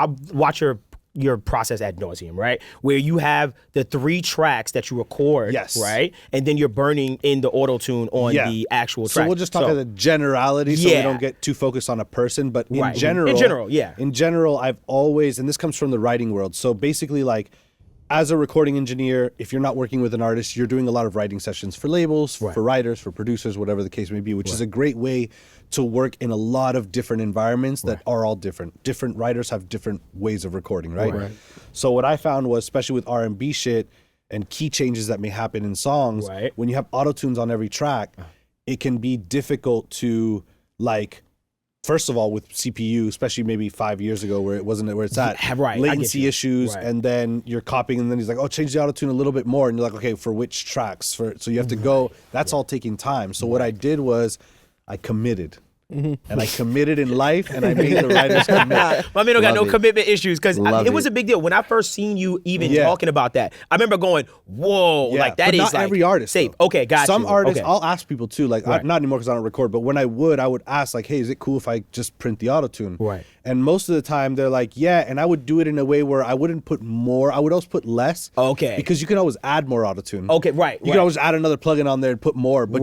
I watch your process ad nauseum, right? Where you have the 3 tracks that you record, right? And then you're burning in the auto-tune on the actual track. So we'll just talk as a generality so we don't get too focused on a person, but in general, I've always, and this comes from the writing world. So basically like, as a recording engineer, if you're not working with an artist, you're doing a lot of writing sessions for labels, for writers, for producers, whatever the case may be, which is a great way to work in a lot of different environments that are all different. Different writers have different ways of recording, right? So what I found was, especially with R&B shit and key changes that may happen in songs, when you have auto-tunes on every track, it can be difficult to like, first of all, with CPU, especially maybe 5 years ago where it wasn't where it's at, latency issues, and then you're copying, and then he's like, oh, change the auto-tune a little bit more, and you're like, okay, for which tracks? So you have to go, that's all taking time. So what I did was I committed. And I committed in life, and I made the writers commit. My man don't got no commitment issues, because it was a big deal. When I first seen you even talking about that, I remember going, whoa, like that is not like every artist. Safe. Okay, got Some you. artists, I'll ask people too, like not anymore because I don't record, but when I would ask like, hey, is it cool if I just print the auto-tune? And most of the time they're like, yeah, and I would do it in a way where I wouldn't put more, I would always put less. Because you can always add more auto-tune. You can always add another plugin on there and put more, but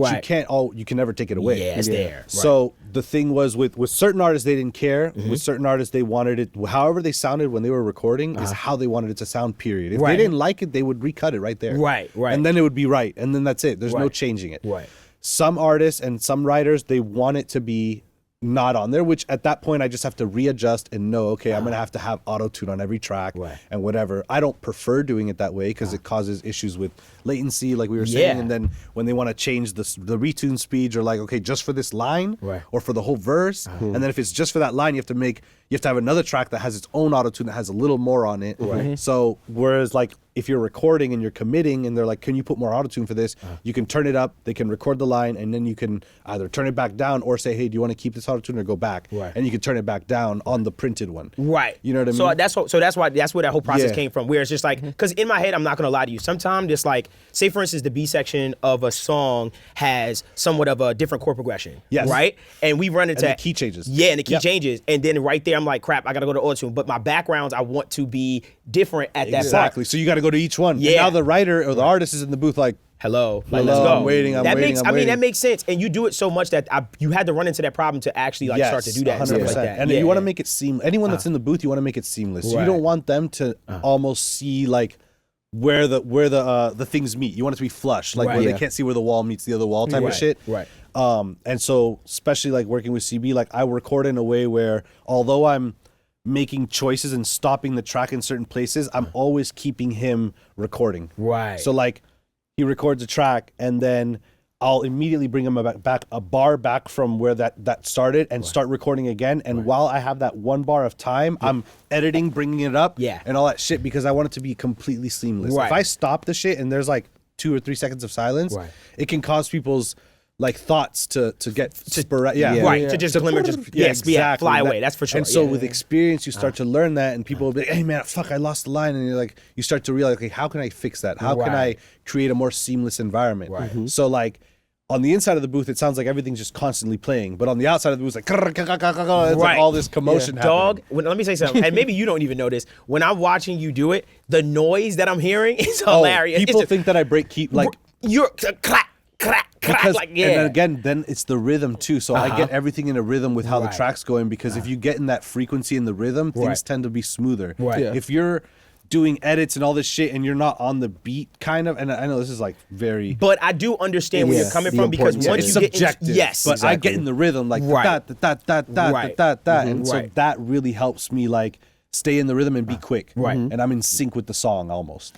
you can never take it away. Yeah, it's there. So the thing was with certain artists, they didn't care. With certain artists, they wanted it, however they sounded when they were recording is how they wanted it to sound, period. If they didn't like it, they would recut it right there. And then it would be right. And then that's it. There's no changing it. Some artists and some writers, they want it to be not on there, which at that point I just have to readjust and know, okay, I'm gonna have to have auto-tune on every track and whatever. I don't prefer doing it that way because it causes issues with latency, like we were saying, and then when they want to change the retune speeds, or like, okay, just for this line or for the whole verse, and then if it's just for that line, you have to have another track that has its own auto-tune that has a little more on it. So whereas like if you're recording and you're committing and they're like, can you put more auto-tune for this? You can turn it up, they can record the line, and then you can either turn it back down or say, hey, do you want to keep this auto-tune or go back? And you can turn it back down on the printed one. You know what I mean? So that's where that whole process came from, where it's just like, because in my head, I'm not going to lie to you, sometimes it's like, say for instance, the B section of a song has somewhat of a different chord progression, right? And we run into and the key changes. And the key changes, and then right there, I'm like, crap, I got to go to auto-tune, but my backgrounds, I want to be different at that part. So you got to go to each one. And now the writer or the artist is in the booth like, hello, let's go. I'm waiting. I mean, that makes sense, and you do it so much that you had to run into that problem to actually like start to do that. 100%. And stuff like that. And you want to make it seamless. Anyone that's in the booth, you want to make it seamless. You don't want them to almost see like where the things meet. You want it to be flush, like where they can't see where the wall meets the other wall type of shit. And so especially like working with CB, like I record in a way where although I'm making choices and stopping the track in certain places, I'm always keeping him recording. So like he records a track and then I'll immediately bring him back a bar back from where that started and start recording again. And while I have that 1 bar of time, I'm editing, bringing it up and all that shit because I want it to be completely seamless. If I stop the shit and there's like 2 or 3 seconds of silence, it can cause people's like thoughts to get to just glimmer, fly away. That's for sure. And so with experience, you start to learn that, and people will be like, "Hey man, fuck, I lost the line," and you're like, you start to realize, okay, how can I fix that? How can I create a more seamless environment? So like on the inside of the booth, it sounds like everything's just constantly playing, but on the outside of the booth, it's like, it's like all this commotion happening. Dog, let me say something, and maybe you don't even know this. When I'm watching you do it, the noise that I'm hearing is hilarious. People think that I break key, like you're clap. Because, and then again, then it's the rhythm too. So I get everything in a rhythm with how the track's going, because if you get in that frequency in the rhythm, things tend to be smoother. If you're doing edits and all this shit and you're not on the beat, kind of, and I know this is like very, but I do understand where you're coming from, because once you get subjective, but I get in the rhythm like and so that really helps me like stay in the rhythm and be quick, and I'm in sync with the song almost.